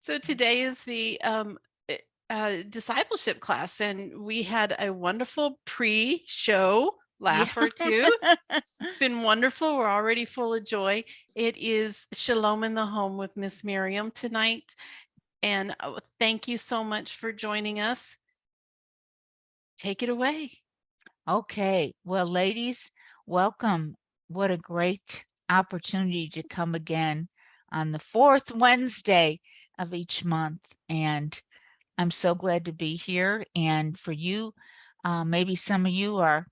So today is the discipleship class, and we had a wonderful pre-show Yeah. laugh or two. It's been wonderful. We're already full of joy. It is Shalom in the Home with Miss Miriam tonight, and thank you so much for joining us. Take it away. Okay. Well, ladies, welcome. What a great opportunity to come again on the fourth Wednesday of each month. And I'm so glad to be here. And for you, maybe some of you are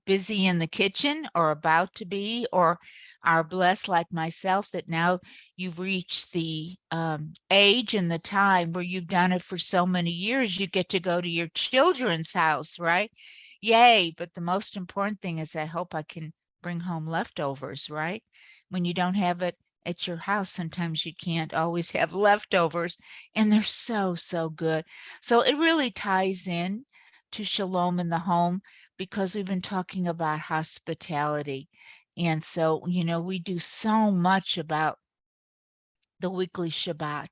busy in the kitchen or about to be, or are blessed like myself that now you've reached the age and the time where you've done it for so many years, you get to go to your children's house, right? Yay. But the most important thing is I hope I can bring home leftovers, right? When you don't have it at your house, sometimes you can't always have leftovers, and they're so good. So it really ties in to Shalom in the Home because we've been talking about hospitality. And so, we do so much about the weekly Shabbat.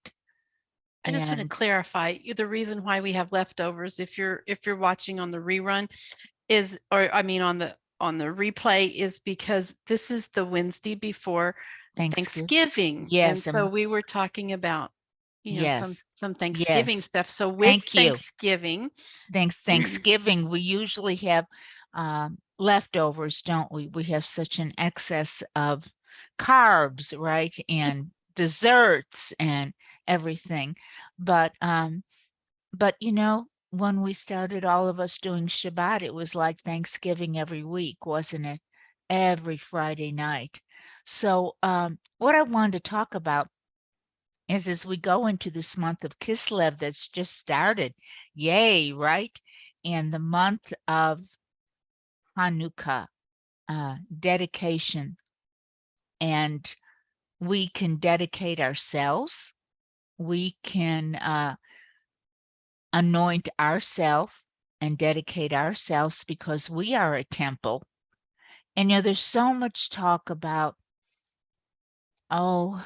I just want to And clarify the reason why we have leftovers. If you're watching on the rerun, is or I mean on the replay, is because this is the Wednesday before Thanksgiving. Thanksgiving. And Yes, so we were talking about, some yes, Thanksgiving yes. stuff. So with Thank you. Thanksgiving, Thanksgiving, we usually have leftovers, don't we? We have such an excess of carbs, right? And desserts and everything. But when we started all of us doing Shabbat, it was like Thanksgiving every week, wasn't it? Every Friday night. So what I wanted to talk about is as we go into this month of Kislev that's just started, yay, right? And the month of Hanukkah, dedication, and we can dedicate ourselves. We can anoint ourselves and dedicate ourselves because we are a temple. And there's so much talk about, oh,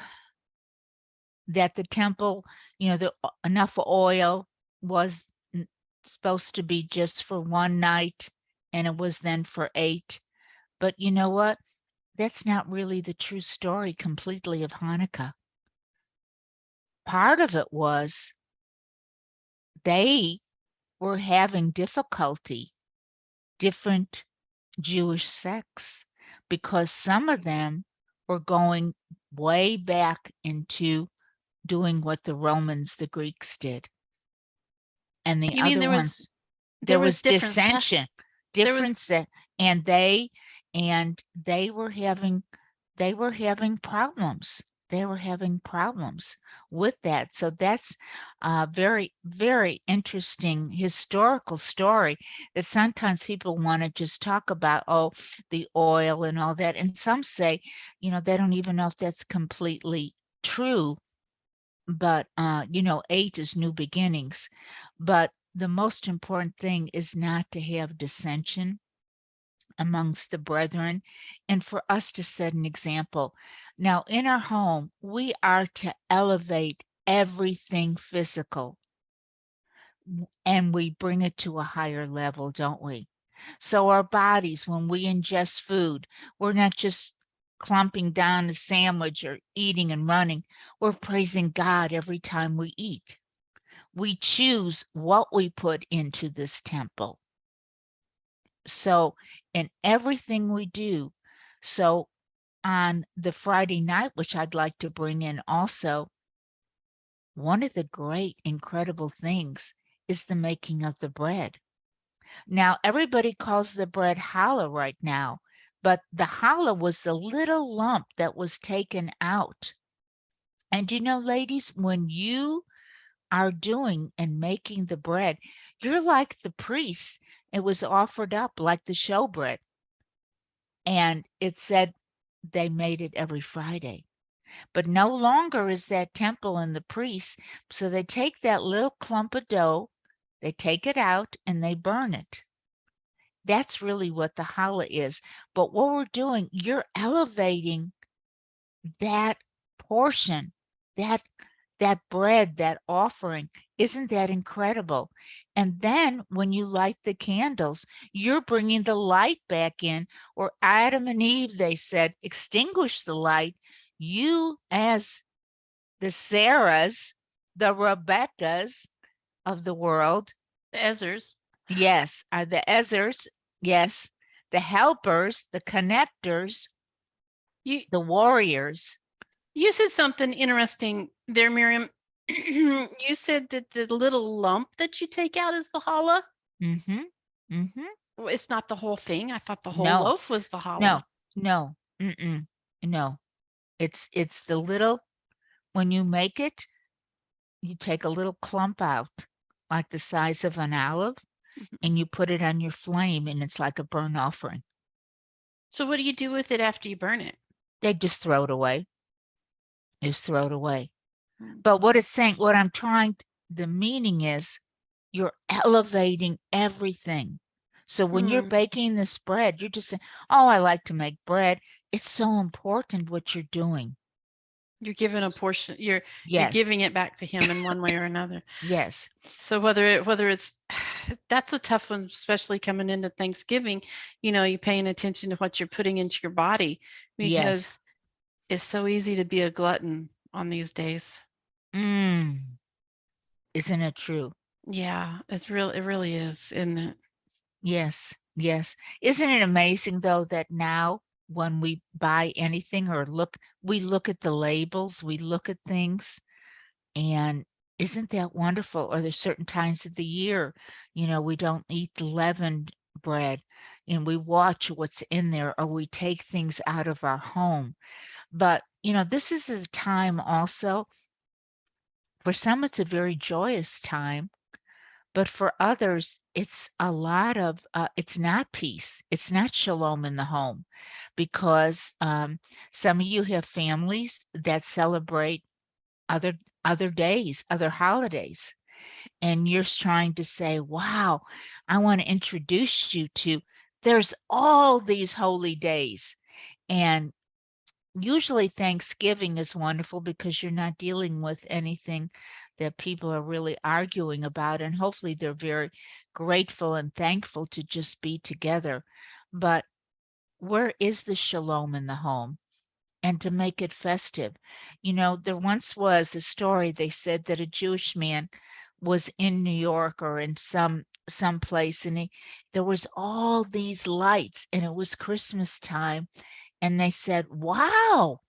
that the temple, enough oil was supposed to be just for one night, and it was then for 8. But you know what? That's not really the true story completely of Hanukkah. Part of it was they were having difficulty, different Jewish sects, because some of them were going way back into doing what the Romans, the Greeks did. And the you mean other there was ones, there there was was different sect dissension, there was difference, and they were having problems. They were having problems with that. So that's a very, very interesting historical story that sometimes people want to just talk about, oh, the oil and all that. And some say, they don't even know if that's completely true. But 8 is new beginnings. But the most important thing is not to have dissension amongst the brethren, and for us to set an example. Now, in our home, we are to elevate everything physical, and we bring it to a higher level, don't we? So our bodies, when we ingest food, we're not just clumping down a sandwich or eating and running. We're praising God every time we eat. We choose what we put into this temple. So in everything we do, so on the Friday night, which I'd like to bring in also, one of the great, incredible things is the making of the bread. Now, everybody calls the bread challah right now, but the challah was the little lump that was taken out. And ladies, when you are doing and making the bread, you're like the priest. It was offered up like the showbread. And it said they made it every Friday. But no longer is that temple and the priest. So they take that little clump of dough, they take it out, and they burn it. That's really what the challah is. But what we're doing, you're elevating that portion, that that bread, that offering. Isn't that incredible? And then when you light the candles, you're bringing the light back in, or Adam and Eve, they said, extinguish the light. You, as the Sarahs, the Rebeccas of the world, The Ezers. yes, are the Ezers, yes, the helpers, the connectors, You the warriors. you said something interesting there, Miriam. You said that the little lump that you take out is the challah. Mm-hmm. Mm-hmm. Well, it's not the whole thing. I thought the whole No, loaf was the no, challah. no, mm-mm, no. It's the little, when you make it, you take a little clump out, like the size of an olive, Mhm. and you put it on your flame, and it's like a burnt offering. So what do you do with it after you burn it? They just throw it away. Just throw it away. Mm. But what it's saying, what I'm trying, the meaning is you're elevating everything. So when you're Mm. baking this bread, you're just saying, oh, I like to make bread. It's so important what you're doing. You're giving a portion, you're Yes, giving it back to him in one way or another. yes, So whether it's that's a tough one, especially coming into Thanksgiving, you paying attention to what you're putting into your body yes. because it's so easy to be a glutton on these days. Mm, isn't it true? Yeah, it really is, isn't it? Yes, yes. Isn't it amazing though that now when we buy anything or look, we look at the labels, we look at things, and isn't that wonderful? Or there's certain times of the year, we don't eat the leavened bread, and we watch what's in there, or we take things out of our home. But, this is a time also, for some, it's a very joyous time, but for others, it's a lot of, it's not peace. It's not shalom in the home because some of you have families that celebrate other other days, other holidays, and you're trying to say, wow, I want to introduce you to, there's all these holy days. And usually Thanksgiving is wonderful because you're not dealing with anything that people are really arguing about, and hopefully they're very grateful and thankful to just be together. But where is the shalom in the home? And to make it festive. There once was the story, they said that a Jewish man was in New York or in some place, and there was all these lights, and it was Christmas time, and they said, wow,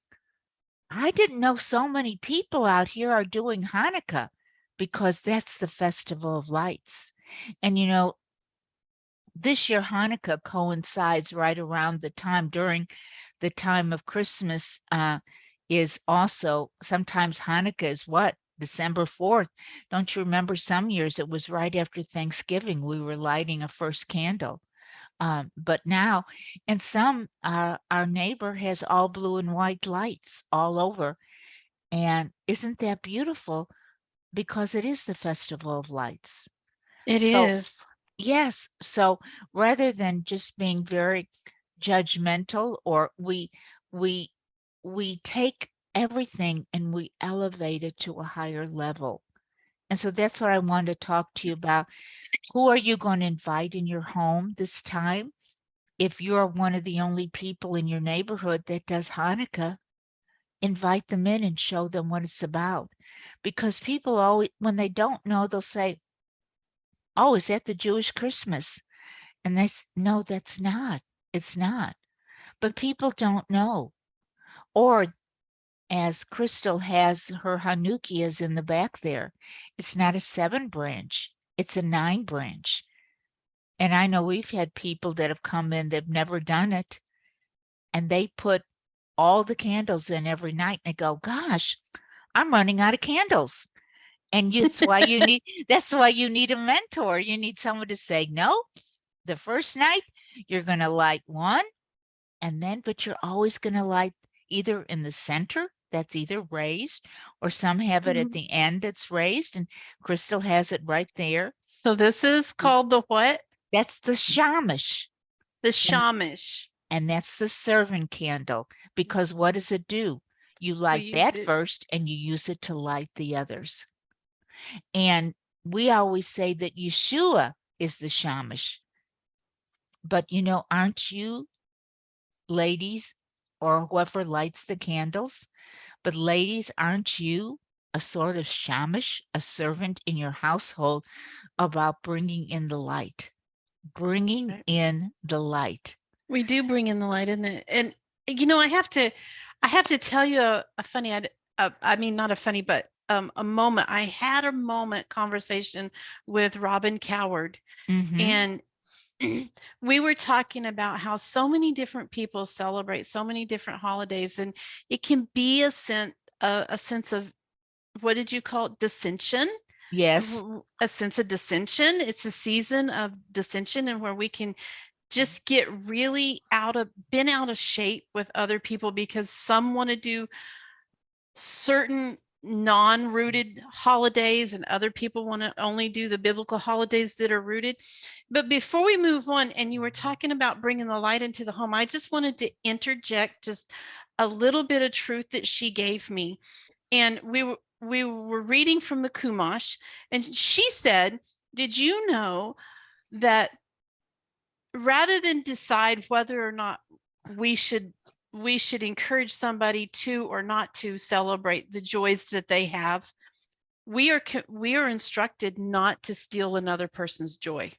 I didn't know so many people out here are doing Hanukkah, because that's the festival of lights. And this year Hanukkah coincides right around the time, during the time of Christmas, is also, sometimes Hanukkah is what? December 4th. Don't you remember some years it was right after Thanksgiving we were lighting a first candle? But now, and some, our neighbor has all blue and white lights all over. And isn't that beautiful? Because it is the festival of lights. It So is. yes, so rather than just being very judgmental, or we we take everything and we elevate it to a higher level. And so that's what I wanted to talk to you about. Who are you going to invite in your home this time? If you're one of the only people in your neighborhood that does Hanukkah, invite them in and show them what it's about. Because people always, when they don't know, they'll say, oh, is that the Jewish Christmas? And no, that's not. It's not. But people don't know. Or as Crystal has her Hanukkahs in the back there, it's not a 7 branch, it's a 9 branch. And I know we've had people that have come in, they've never done it, and they put all the candles in every night, and they go, gosh, I'm running out of candles. And that's why you need a mentor. You need someone to say, no, the first night you're going to light one, and then, but you're always going to light either in the center, that's either raised, or some have it at Mhm. the end that's raised, and Crystal has it right there. So this is called the what? That's the shamash, The and shamish. and that's the servant candle, because what does it do? You We light use that it. first and you use it to light the others. And we always say that Yeshua is the shamash. But aren't you ladies or whoever lights the candles? But ladies, aren't you a sort of shamash, a servant in your household about bringing in the light, That's bringing right. in the light? We do bring in the light in it. And I have to tell you a funny, I mean, not a funny, but a moment. I had a moment conversation with Robin Coward, Mm-hmm. and we were talking about how so many different people celebrate so many different holidays, and it can be a sense of, what did you call it, dissension? Yes. A sense of dissension. It's a season of dissension, and where we can just get really been out of shape with other people because some want to do certain non-rooted holidays and other people want to only do the biblical holidays that are rooted. But before we move on, and you were talking about bringing the light into the home, I just wanted to interject just a little bit of truth that she gave me. And we were reading from the Chumash, and she said, did you know that rather than decide whether or not we should we should encourage somebody to or not to celebrate the joys that they have, we are instructed not to steal another person's joy.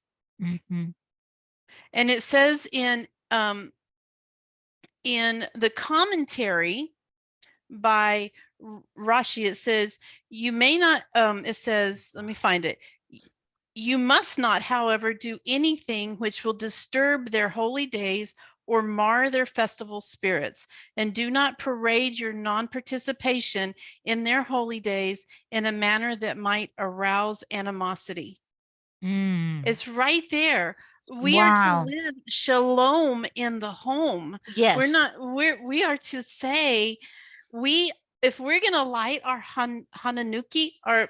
Mm-hmm. And it says in the commentary by Rashi, it says, you may not, it says, let me find it. You must not, however, do anything which will disturb their holy days or mar their festival spirits, and do not parade your non-participation in their holy days in a manner that might arouse animosity. Mm. It's right there. We are to Wow. live shalom in the home. We're Yes. not, we are to say, we, if we're going to light our Hananuki, or uh,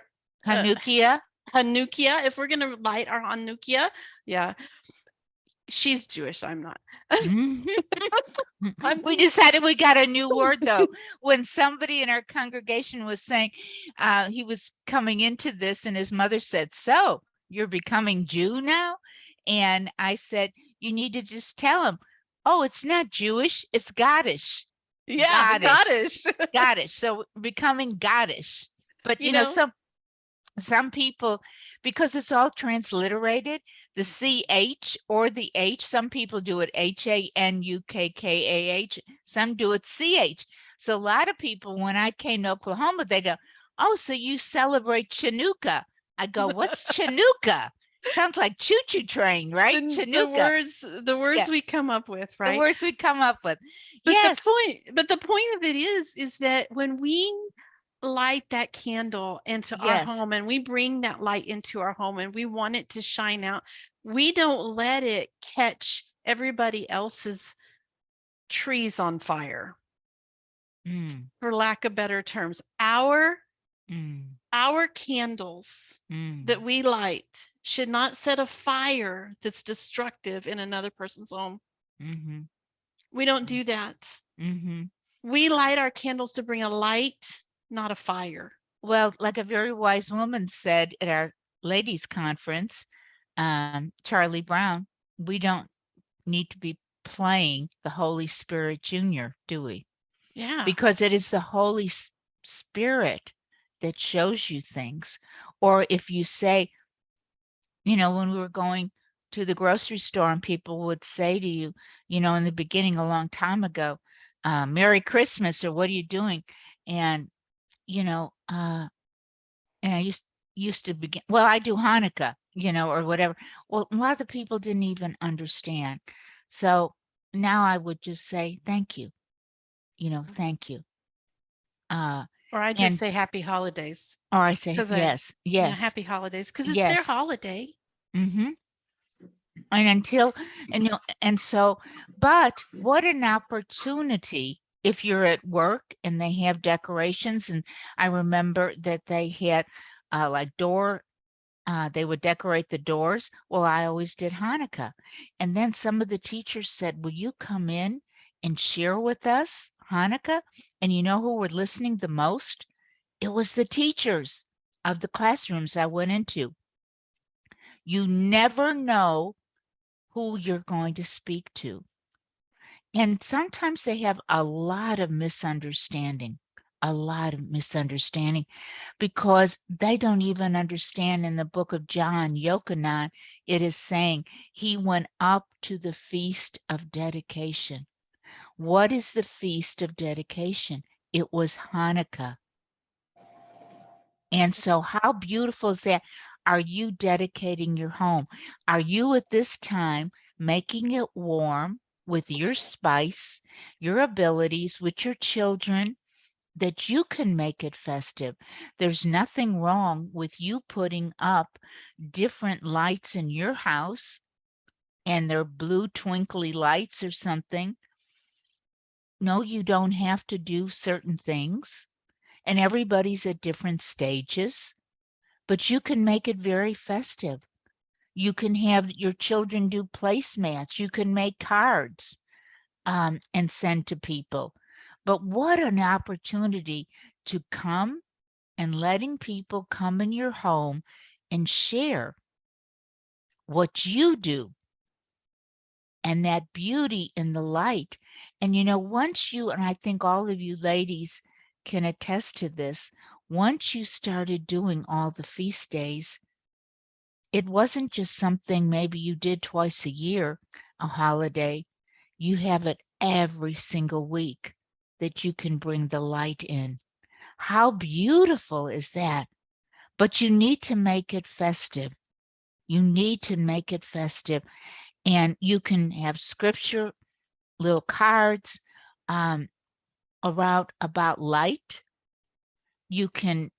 Hanukkah. Hanukkah, if we're going to light our Hanukkah, yeah, she's Jewish. I'm not. I'm, We decided we got a new word though. When somebody in our congregation was saying he was coming into this and his mother said, so you're becoming Jew now? And I said, you need to just tell him, oh, it's not Jewish, it's Godish. yeah, Godish. Godish. Godish. So becoming Godish. But You know, some people, because it's all transliterated, the CH or the H, some people do it HANUKKAH, some do it CH. So a lot of people, when I came to Oklahoma, they go, oh, so you celebrate Chinooka. I go, what's Chinooka? Sounds like choo-choo train, right? Chinooka. the Yeah, words we come up with, the right? words we come up with. But Yes. the point of it is that when we light that candle into our Yes. home and we bring that light into our home and we want it to shine out, we don't let it catch everybody else's trees on fire, Mm, for lack of better terms. mm, Our candles that mm, we light should not set a fire that's destructive in another person's home. mm-hmm, We don't do that. mm-hmm. We light our candles to bring a light, not a fire. Well, like a very wise woman said at our ladies' conference, Charlie Brown, we don't need to be playing the Holy Spirit Junior, do we? Yeah. Because it is the Holy Spirit that shows you things. Or if you say, when we were going to the grocery store and people would say to you, in the beginning, a long time ago, Merry Christmas, or what are you doing? And, and I used to begin, well, I do Hanukkah, or whatever. Well, a lot of the people didn't even understand. So now I would just say, thank you, thank you. Or I just And, say happy holidays, or I say, because yes, yes, happy holidays, because it's their yes. holiday. Mm-hmm. And and so, but what an opportunity if you're at work and they have decorations. And I remember that they had like they would decorate the doors. Well, I always did Hanukkah. And then some of the teachers said, will you come in and share with us Hanukkah. And you know who were listening the most? It was the teachers of the classrooms I went into. You never know who you're going to speak to. And sometimes they have a lot of misunderstanding, because they don't even understand. In the book of John, Yochanan, it is saying he went up to the feast of dedication. What is the feast of dedication? It was Hanukkah. And so how beautiful is that? Are you dedicating your home? Are you at this time making it warm with your spice, your abilities, with your children, that you can make it festive? There's nothing wrong with you putting up different lights in your house, and they're blue twinkly lights or something. No, you don't have to do certain things, and everybody's at different stages, but you can make it very festive. You can have your children do placemats. You can make cards and send to people. But what an opportunity to come and letting people come in your home and share what you do and that beauty in the light. And once you, and I think all of you ladies can attest to this, once you started doing all the feast days, it wasn't just something maybe you did twice a year, a holiday. You have it every single week that you can bring the light in. How beautiful is that? But you need to make it festive. You need to make it festive. And you can have scripture, little cards around about light. You can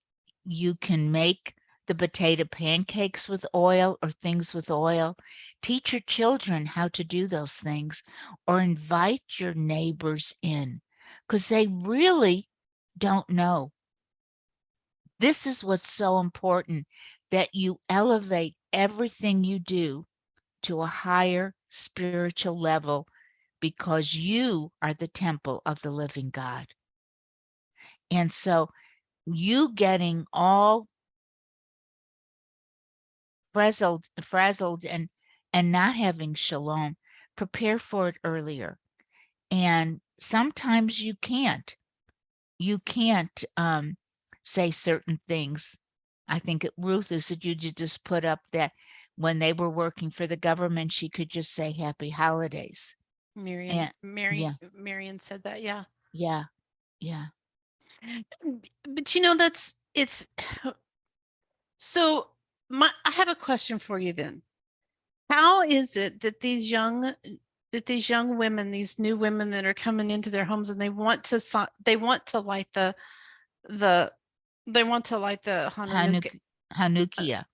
make the potato pancakes with oil or things with oil. Teach your children how to do those things, or invite your neighbors in, because they really don't know. This is what's so important, that you elevate everything you do to a higher spiritual level, because you are the temple of the living God. And so you getting all frazzled and not having shalom, prepare for it earlier. And sometimes you can't say certain things. I think Ruth said you just put up that when they were working for the government, she could just say happy holidays. Marion, And yeah, Marion said that, yeah. yeah, yeah. But it's so I have a question for you then. How is it that these young women, these new women that are coming into their homes, and they want to light the they want to light the Hanukkah.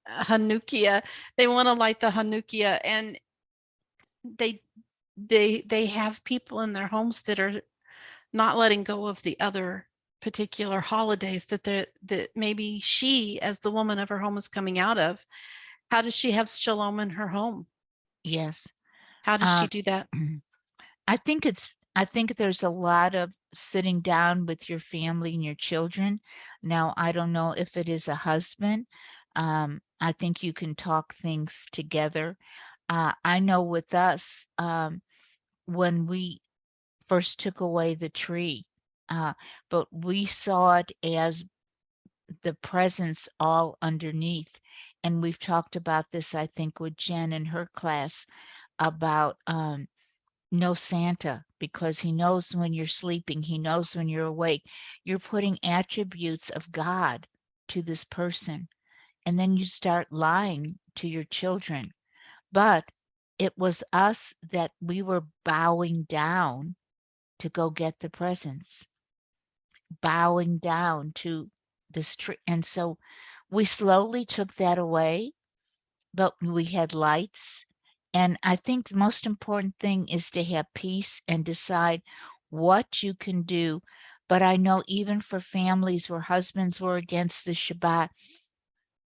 Hanukkah. They want to light the Hanukkah, and they they have people in their homes that are not letting go of the other particular holidays that maybe she, as the woman of her home, is coming out of. How does she have shalom in her home? Yes. How does she do that? I think there's a lot of sitting down with your family and your children. Now, I don't know if it is a husband. I think you can talk things together. I know with us, when we first took away the tree, but we saw it as the presence all underneath. And we've talked about this, I think, with Jen in her class, about no Santa, because he knows when you're sleeping, he knows when you're awake. You're putting attributes of God to this person, and then you start lying to your children. But it was us that we were bowing down to go get the presents, bowing down to this tree. And so we slowly took that away, but we had lights. And I think the most important thing is to have peace and decide what you can do. But I know even for families where husbands were against the Shabbat,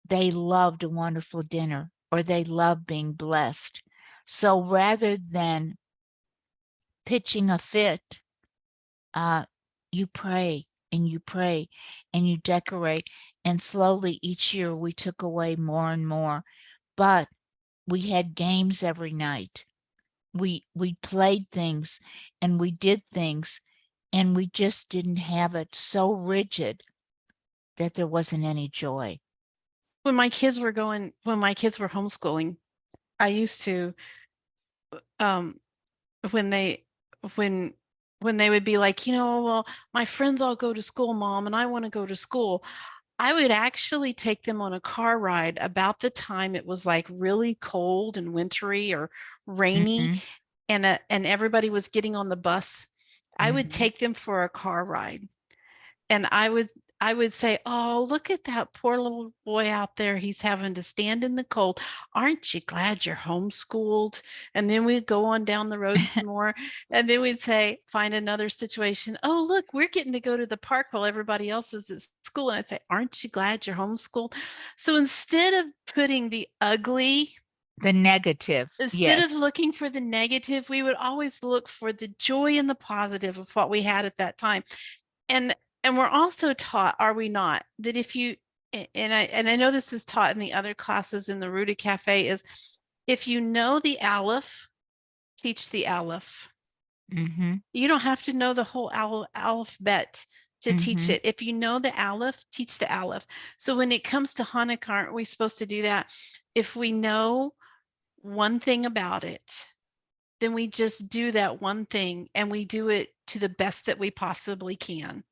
they loved a wonderful dinner, or they loved being blessed. So rather than pitching a fit, you pray and you pray and you decorate. And slowly each year we took away more and more. But we had games every night. We played things and we did things, and we just didn't have it so rigid that there wasn't any joy. When my kids were homeschooling, I used to, um, when they, when, when they would be like, well, my friends all go to school, mom, and I want to go to school. I would actually take them on a car ride about the time it was like really cold and wintry or rainy, Mhm, and everybody was getting on the bus. I would mhm, take them for a car ride, and I would say, "Oh, look at that poor little boy out there. He's having to stand in the cold. Aren't you glad you're homeschooled?" And then we'd go on down the road some more. And then we'd say, find another situation. "Oh, look, we're getting to go to the park while everybody else is at school." And I'd say, "Aren't you glad you're homeschooled?" So instead of putting the ugly, the negative, instead of yes. looking for the negative, we would always look for the joy and the positive of what we had at that time. And we're also taught, are we not, that if you, and I know this is taught in the other classes in the Ruta Cafe, is if you know the Aleph, teach the Aleph. Mhm, You don't have to know the whole alphabet to teach mhm, it. If you know the Aleph, teach the Aleph. So when it comes to Hanukkah, aren't we supposed to do that? If we know one thing about it, then we just do that one thing, and we do it to the best that we possibly can.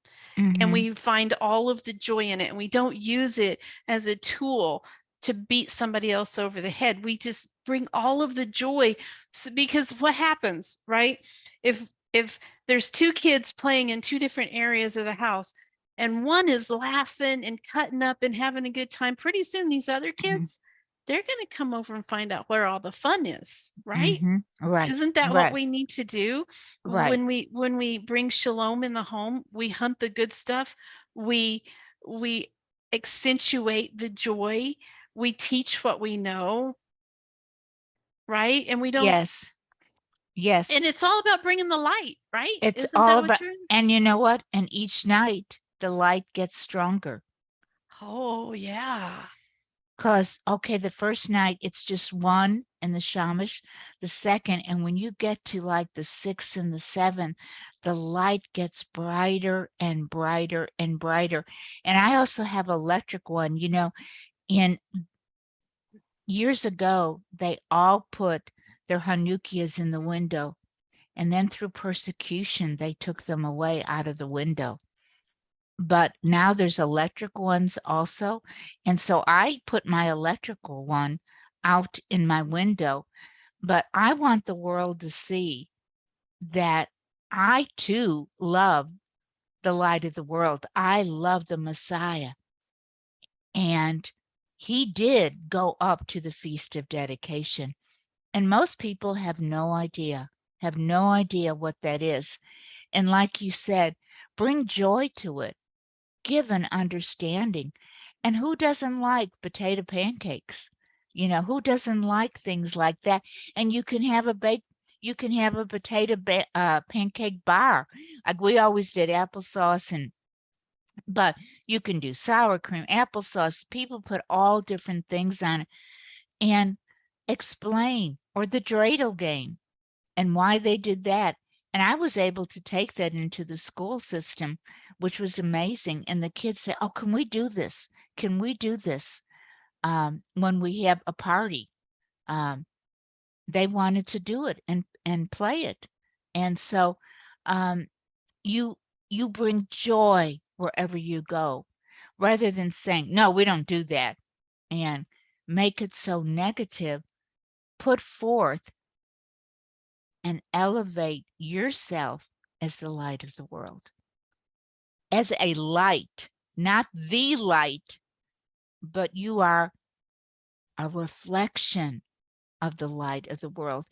And mhm, we find all of the joy in it, and we don't use it as a tool to beat somebody else over the head. We just bring all of the joy. So, because what happens, right? If there's two kids playing in two different areas of the house, and one is laughing and cutting up and having a good time, pretty soon these other mhm, kids, they're going to come over and find out where all the fun is, right? mhm. Right, Isn't that what right, we need to do? right. When we bring shalom in the home, we hunt the good stuff. We we accentuate the joy. We teach what we know, right? And we don't, Yes, yes. and it's all about bringing the light, right? It's Isn't all that what about, you're? and you know what? And each night the light gets stronger. Oh, yeah. Because, okay, the first night it's just one in the shamash, the second, and when you get to like the sixth and the seventh, the light gets brighter and brighter and brighter. And I also have electric one, in years ago, they all put their Hanukkahs in the window, and then through persecution, they took them away out of the window. But now there's electric ones also. And so I put my electrical one out in my window, but I want the world to see that I too love the light of the world. I love the Messiah. And he did go up to the Feast of Dedication. And most people have no idea what that is. And like you said, bring joy to it, give an understanding. And who doesn't like potato pancakes? Who doesn't like things like that? And you can have a pancake bar. Like we always did applesauce, but you can do sour cream, applesauce. People put all different things on it and explain, or the dreidel game and why they did that. And I was able to take that into the school system, which was amazing. And the kids say, "Oh, can we do this? Can we do this?" When we have a party, um, they wanted to do it and play it. And so um, you you bring joy wherever you go, rather than saying, "No, we don't do that," and make it so negative. Put forth and elevate yourself as the light of the world, as a light, not the light, but you are a reflection of the light of the world.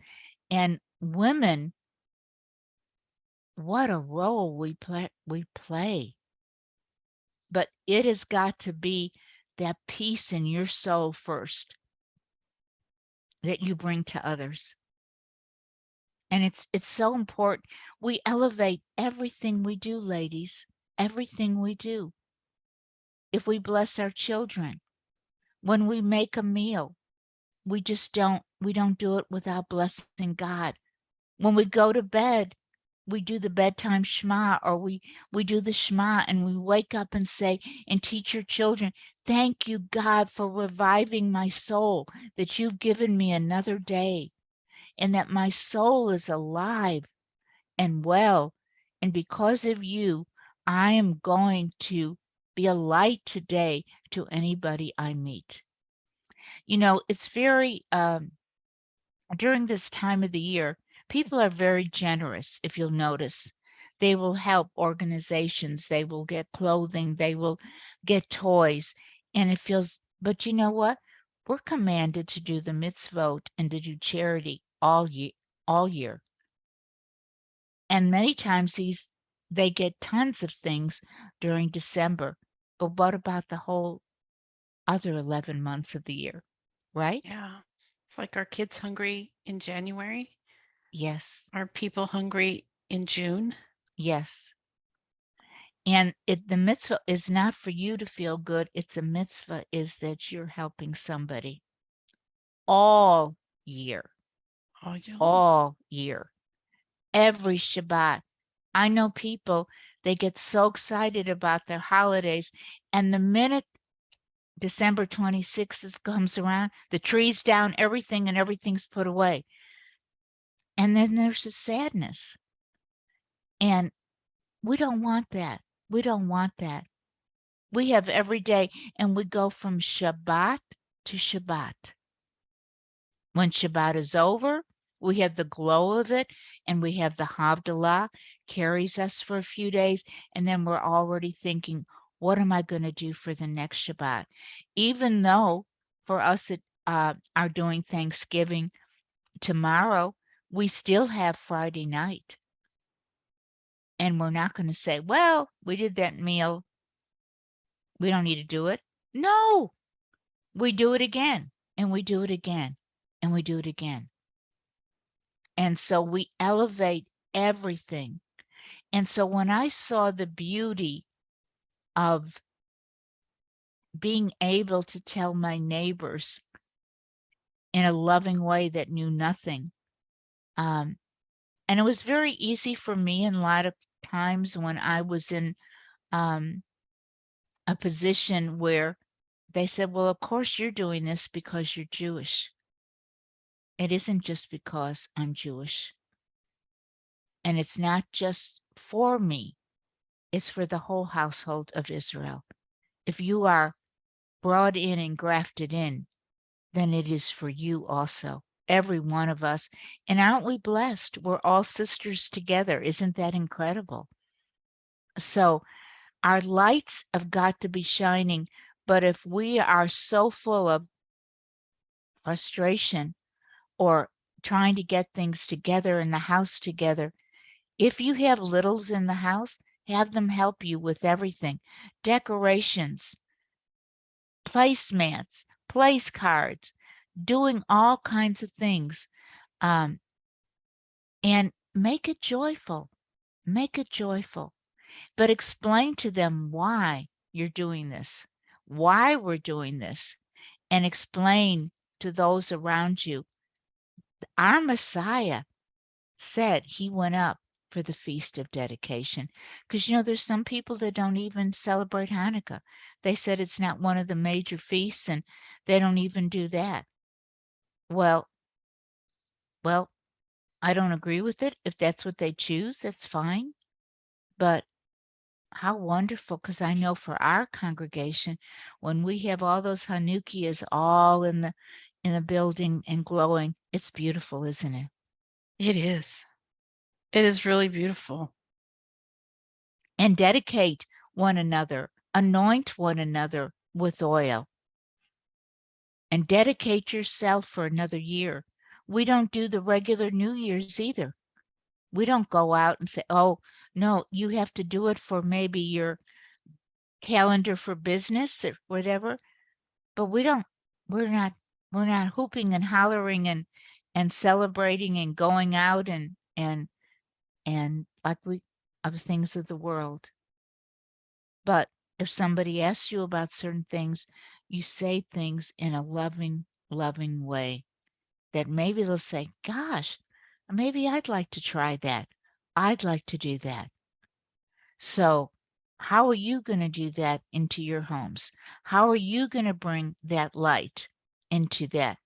And women, what a role we play. But it has got to be that peace in your soul first that you bring to others. And it's so important. We elevate everything we do, ladies, everything we do. If we bless our children, when we make a meal, we don't do it without blessing God. When we go to bed, we do the bedtime Shema, or we do the Shema and we wake up and say and teach your children, thank you, God, for reviving my soul, that you've given me another day and that my soul is alive and well. And because of you, I am going to be a light today to anybody I meet. You know, it's very, during this time of the year, people are very generous, if you'll notice. They will help organizations, they will get clothing, they will get toys. And it feels, but you know what? We're commanded to do the mitzvot and to do charity all year. And many times they get tons of things during December. But what about the whole other 11 months of the year, right? Yeah. It's like, are kids hungry in January? Yes, Are people hungry in June? yes. And the mitzvah is not for you to feel good. It's a mitzvah is that you're helping somebody all year, Oh, you all year, every Shabbat. I know people, they get so excited about their holidays. And the minute December 26th comes around, the tree's down, everything, and everything's put away. And then there's a sadness. And we don't want that. We don't want that. We have every day, and we go from Shabbat to Shabbat. When Shabbat is over, we have the glow of it, and we have the Havdalah carries us for a few days, and then we're already thinking, what am I going to do for the next Shabbat? Even though for us that are doing Thanksgiving tomorrow, we still have Friday night. And we're not going to say, well, we did that meal, we don't need to do it. No, we do it again, and we do it again, and we do it again. And so we elevate everything. And so when I saw the beauty of being able to tell my neighbors in a loving way that knew nothing, and it was very easy for me in a lot of times when I was in a position where they said, well, of course you're doing this because you're Jewish. It isn't just because I'm Jewish. And it's not just for me, it's for the whole household of Israel. If you are brought in and grafted in, then it is for you also, every one of us. And aren't we blessed? We're all sisters together. Isn't that incredible? So our lights have got to be shining. But if we are so full of frustration or trying to get things together in the house together, if you have littles in the house, have them help you with everything. Decorations, placemats, place cards, doing all kinds of things. And make it joyful. Make it joyful. But explain to them why you're doing this, why we're doing this, and explain to those around you. Our Messiah said he went up for the Feast of Dedication. Because, you know, there's some people that don't even celebrate Hanukkah. They said it's not one of the major feasts and they don't even do that. Well, I don't agree with it. If that's what they choose, that's fine. But how wonderful, because I know for our congregation, when we have all those Hanukkahs all in the building and glowing, it's beautiful, isn't it? It is. It is really beautiful. And dedicate one another, anoint one another with oil, and dedicate yourself for another year. We don't do the regular New Year's either. We don't go out and say, oh, no, you have to do it for maybe your calendar for business or whatever. But we're not hooping and hollering and celebrating and going out and like we of things of the world. But if somebody asks you about certain things, you say things in a loving, loving way that maybe they'll say, gosh, maybe I'd like to try that. I'd like to do that. So how are you going to do that into your homes? How are you going to bring that light into that?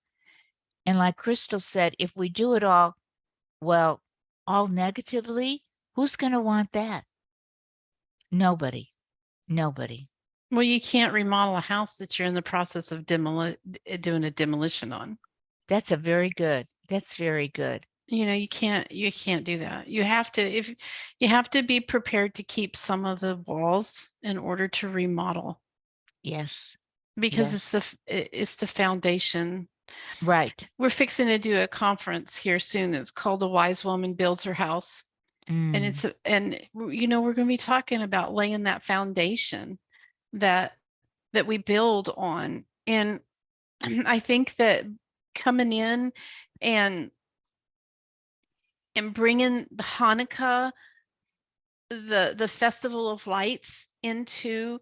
And like Crystal said, if we do it all, well, all negatively, who's going to want that? Nobody. Nobody. Well, you can't remodel a house that you're in the process of doing a demolition on. That's very good. You can't do that. You have to be prepared to keep some of the walls in order to remodel, Yes. because Yes. it's the foundation. Right. We're fixing to do a conference here soon. It's called The Wise Woman Builds Her House. And Mm, we're going to be talking about laying that foundation that we build on. And I think that coming in and bringing the Hanukkah, the festival of lights, into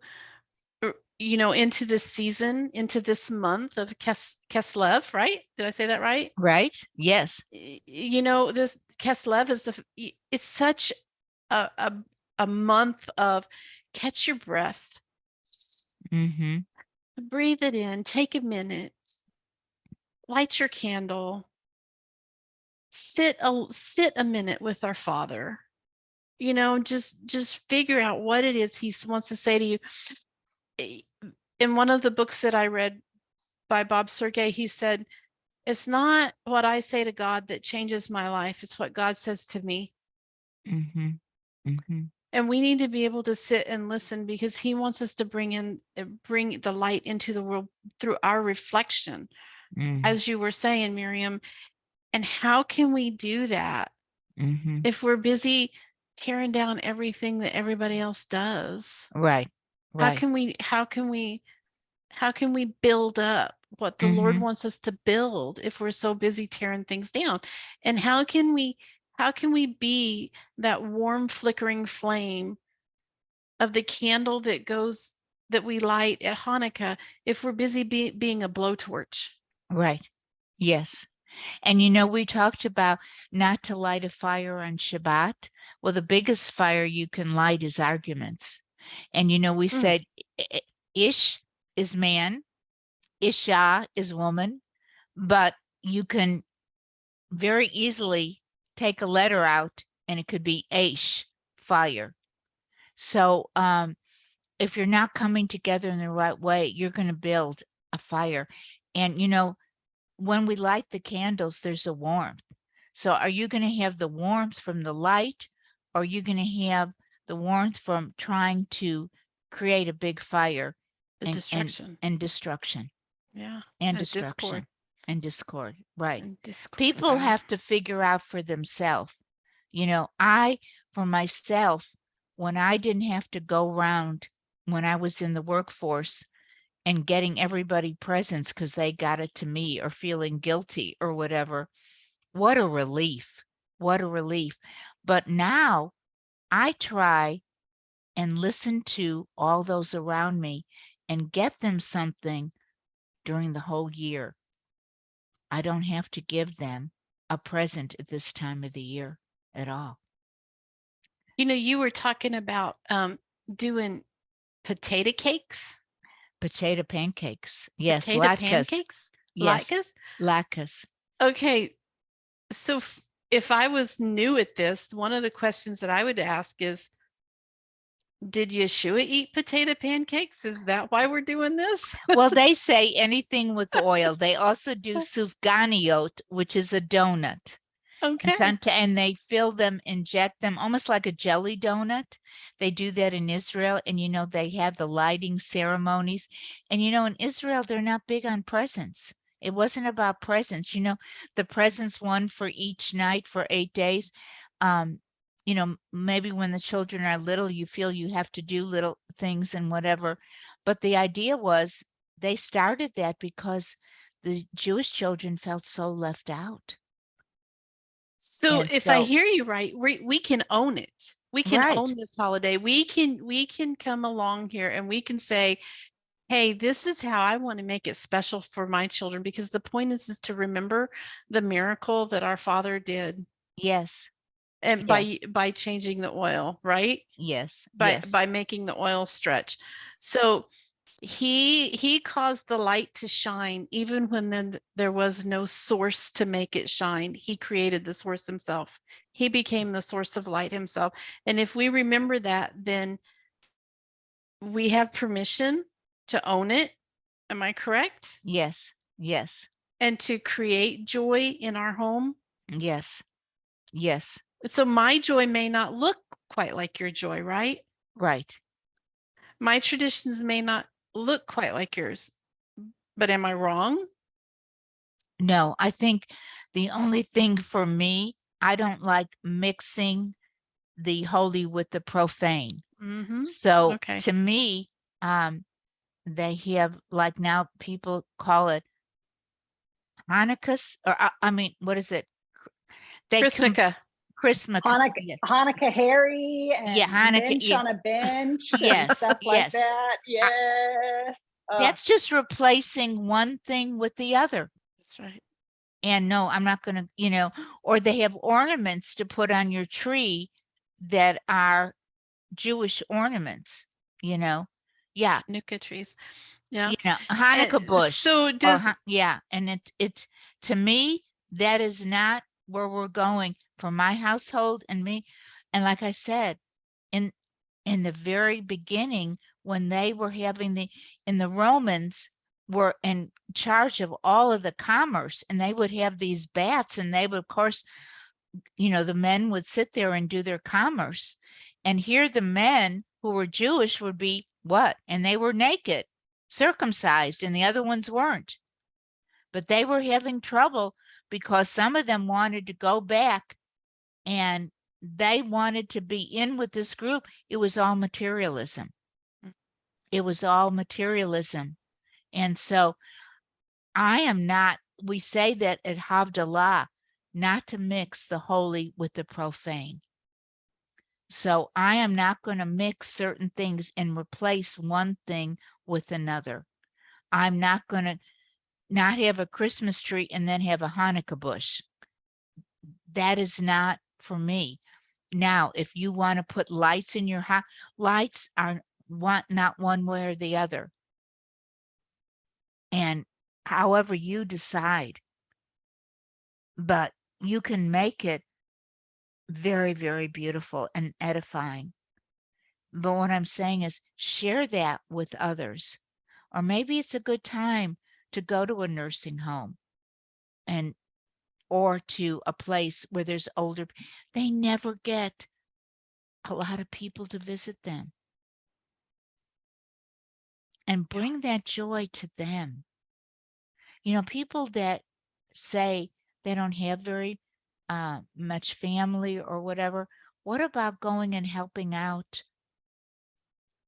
into this season, into this month of Keslev, right? Did I say that right? right. Yes. This Keslev it's such a, a a month of catch your breath, Mm-hmm. breathe it in, take a minute, light your candle, sit a minute with our Father. Just figure out what it is he wants to say to you. In one of the books that I read by Bob Sergey, he said, it's not what I say to God that changes my life, it's what God says to me. Mm-hmm. Mm-hmm. And we need to be able to sit and listen, because he wants us to bring the light into the world through our reflection, Mm-hmm. as you were saying, Miriam. And how can we do that Mm-hmm. if we're busy tearing down everything that everybody else does? Right. How Right. can we how can we how can we build up what the Lord Mm-hmm. wants us to build if we're so busy tearing things down? And how can we be that warm flickering flame of the candle that we light at Hanukkah if we're busy being a blowtorch? Right. Yes. And we talked about not to light a fire on Shabbat. Well, the biggest fire you can light is arguments. And we Mm, said Ish is man, Isha is woman, but you can very easily take a letter out and it could be Aish, fire. So if you're not coming together in the right way, you're going to build a fire. And when we light the candles, there's a warmth. So are you going to have the warmth from the light, or are you going to have the warmth from trying to create a big fire the and and destruction. and destruction Yeah. and And discord. destruction and discord? Right. And discord. People have to figure out for themselves. I, for myself, when I didn't have to go around when I was in the workforce and getting everybody presents because they got it to me, or feeling guilty or whatever, what a relief. What a relief. But now I try and listen to all those around me and get them something during the whole year. I don't have to give them a present at this time of the year at all. You were talking about doing potato cakes, Potato pancakes. Yes, potato latkes. pancakes, Yes, latkes. latkes. Okay, so if I was new at this, one of the questions that I would ask is, did Yeshua eat potato pancakes? Is that why we're doing this? Well, they say anything with oil. They also do sufganiyot, which is a donut. Okay. And they fill them, inject them almost like a jelly donut. They do that in Israel. And they have the lighting ceremonies. And in Israel, they're not big on presents. It wasn't about presents. The presents, one for each night for 8 days. Maybe when the children are little, you feel you have to do little things and whatever. But the idea was they started that because the Jewish children felt so left out. So And if I so, hear you right, we can own it. We can right, own this holiday. We can come along here and we can say, hey, this is how I want to make it special for my children, because the point is to remember the miracle that our Father did, yes, and yes, by changing the oil, right? yes, By yes, by making the oil stretch. So he caused the light to shine even when then there was no source to make it shine. He created the source himself. He became the source of light himself. And if we remember that, then we have permission to own it. Am I correct? yes, yes, And to create joy in our home. yes, yes, So my joy may not look quite like your joy, right? right. My traditions may not look quite like yours, but am I wrong? No, I think the only thing for me, I don't like mixing the holy with the profane. Mm-hmm. So Okay. to me, um, they have like now people call it Hanukkah, or I mean, what is it? They come Chrismica. Christmas. Hanukkah, Yeah, Hanukkah Harry yeah, and Hanukkah. Minch Yeah, on a bench and yes, stuff like yes. that. I, Yes. that's just replacing one thing with the other. That's right. And no, I'm not going to, or they have ornaments to put on your tree that are Jewish ornaments, you know. Yeah, Hanukkah trees. Yeah. a Hanukkah And bush so or does yeah, and it's to me that is not where we're going for my household and me. And like I said, in in the very beginning when they were having the Romans were in charge of all of the commerce, and they would have these bats, and they would, of course, the men would sit there and do their commerce. And here the men who were Jewish would be what? And they were naked, circumcised, and the other ones weren't. But they were having trouble because some of them wanted to go back and they wanted to be in with this group. It was all materialism. It was all materialism. And so I am not, we say that at Havdalah, not to mix the holy with the profane. So I am not going to mix certain things and replace one thing with another. I'm not going to not have a Christmas tree and then have a Hanukkah bush. That is not for me. Now, if you want to put lights in your house, lights are not one way or the other. And however you decide, but you can make it very, very beautiful and edifying. But what I'm saying is share that with others. Or maybe it's a good time to go to a nursing home and or to a place where there's older. They never get a lot of people to visit them. And bring that joy to them. People that say they don't have very much family or whatever, what about going and helping out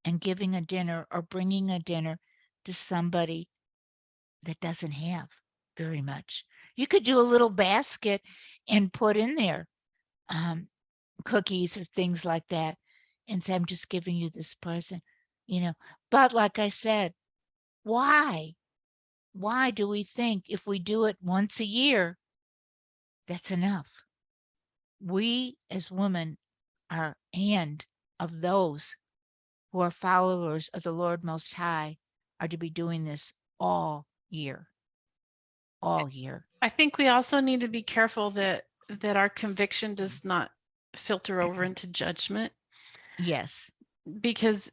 and giving a dinner or bringing a dinner to somebody that doesn't have very much? You could do a little basket and put in there um, cookies or things like that and say, I'm just giving you this present, you know. But like I said, why? Why do we think if we do it once a year, that's enough? We as women are, and of those who are followers of the Lord Most High, are to be doing this all year, all year. I think we also need to be careful that our conviction does not filter over into judgment, Yes, because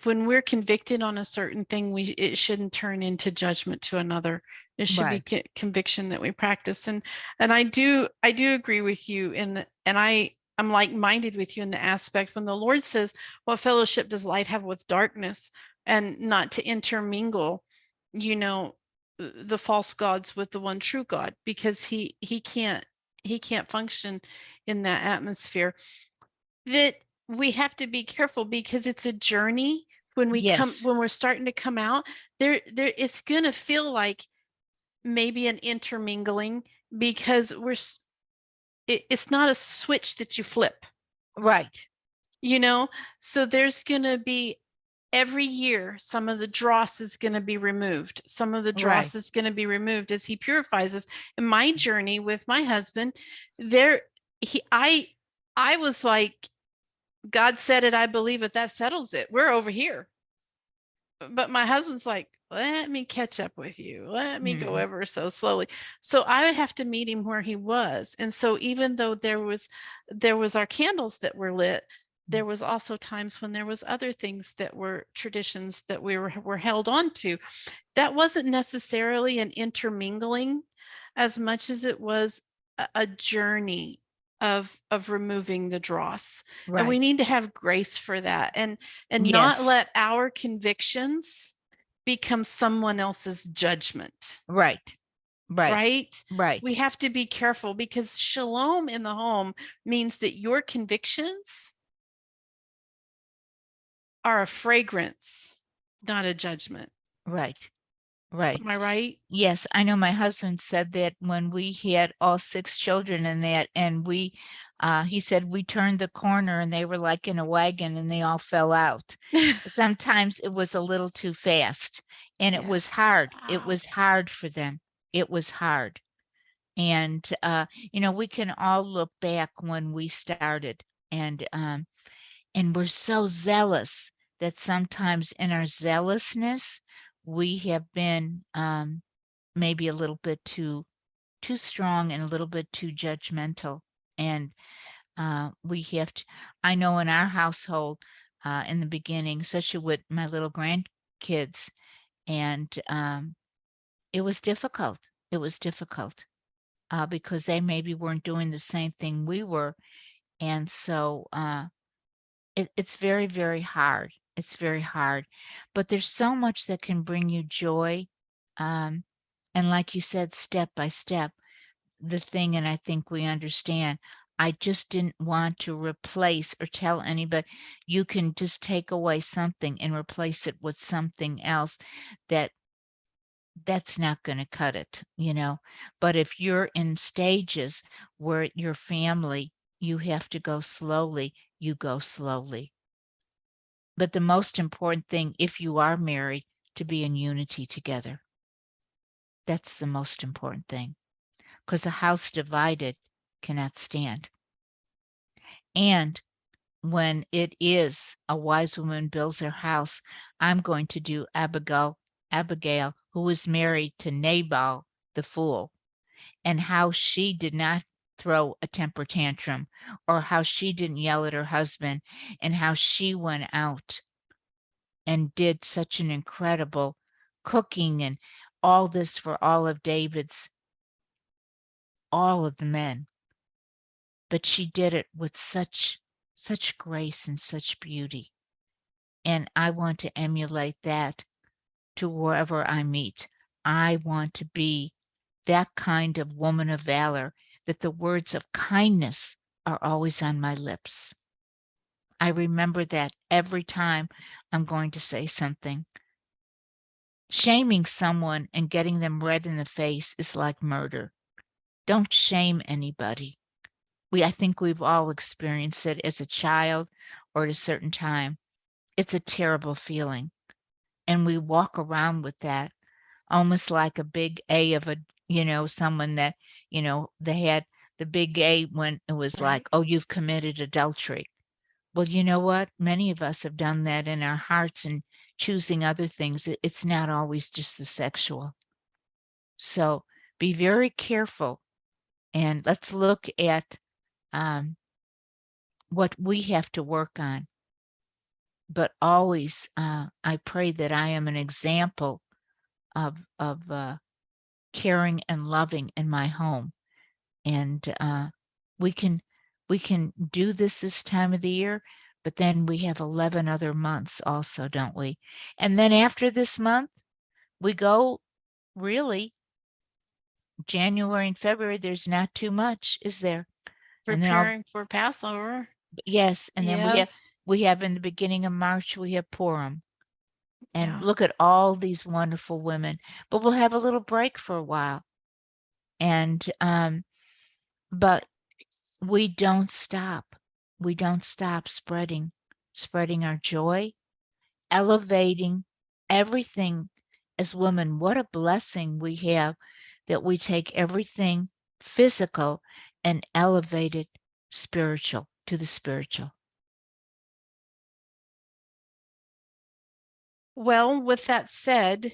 when we're convicted on a certain thing, it shouldn't turn into judgment to another. It should be right. conviction that we practice. And I do agree with you and I'm like-minded with you in the aspect when the Lord says, what fellowship does light have with darkness, and not to intermingle, you know, the false gods with the one true God, because he can't function in that atmosphere. That we have to be careful, because it's a journey. Yes, When we're starting to come out, there it's going to feel like maybe an intermingling, because it's not a switch that you flip, Right. you know? So there's going to be every year, some of the dross is going to be removed. Some of the dross Right. is going to be removed as he purifies us. In my journey with my husband, there, I was like, God said it, I believe it, that settles it. We're over here. But my husband's like, let me catch up with you. Let me go Mm. ever so slowly. So I would have to meet him where he was. And so even though there was our candles that were lit, there was also times when there was other things that were traditions that we were held on to. That wasn't necessarily an intermingling as much as it was a journey of removing the dross. And we Right. need to have grace for that, and not Yes. let our convictions become someone else's judgment, Right. Right. right? We Right. have to be careful, because shalom in the home means that your convictions are a fragrance, not a judgment. Right. Right. Am I right? Yes, I know my husband said that when we had all 6 children and that, and he said we turned the corner and they were like in a wagon and they all fell out. Sometimes it was a little too fast and it Yeah. was hard. It Wow. was hard for them. It was hard. And, we can all look back when we started and we're so zealous that sometimes in our zealousness, we have been, maybe a little bit too strong and a little bit too judgmental. And we have to, I know in our household, in the beginning, especially with my little grandkids, and it was difficult. It was difficult because they maybe weren't doing the same thing we were. And so it's very, very hard. It's very hard. But there's so much that can bring you joy. Um, and like you said, step by step, the thing, and I think we understand. I just didn't want to replace or tell anybody, you can just take away something and replace it with something else that's not going to cut it. But if you're in stages where your family, you have to go slowly, you go slowly. But the most important thing, if you are married, to be in unity together. That's the most important thing. Because a house divided cannot stand. And when it is a wise woman builds her house, I'm going to do Abigail, who was married to Nabal the fool, and how she did not throw a temper tantrum, or how she didn't yell at her husband, and how she went out and did such an incredible cooking and all this for all of all of the men. But she did it with such grace and such beauty. And I want to emulate that to wherever I meet. I want to be that kind of woman of valor, that the words of kindness are always on my lips. I remember that every time I'm going to say something. Shaming someone and getting them red in the face is like murder. Don't shame anybody. I think we've all experienced it as a child or at a certain time. It's a terrible feeling. And we walk around with that almost like a big A of someone that, they had the big A when it was Right. like, oh, you've committed adultery. Well, you know what? Many of us have done that in our hearts and choosing other things. It's not always just the sexual. So be very careful and let's look at what we have to work on. But always, I pray that I am an example of caring and loving in my home. And we can do this time of the year, but then we have 11 other months also, don't we? And then after this month, we go really January and February, there's not too much, is there? And then Preparing for Passover. yes, and then Yes. we have in the beginning of March, we have Purim. And Yeah. look at all these wonderful women, but we'll have a little break for a while. And but we don't stop. We don't stop spreading our joy, elevating everything as women. What a blessing we have that we take everything physical and elevate it spiritual to the spiritual. Well, with that said,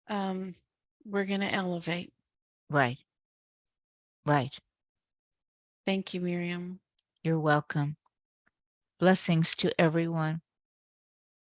we're going to elevate. Right. Right. Thank you, Miriam. You're welcome. Blessings to everyone.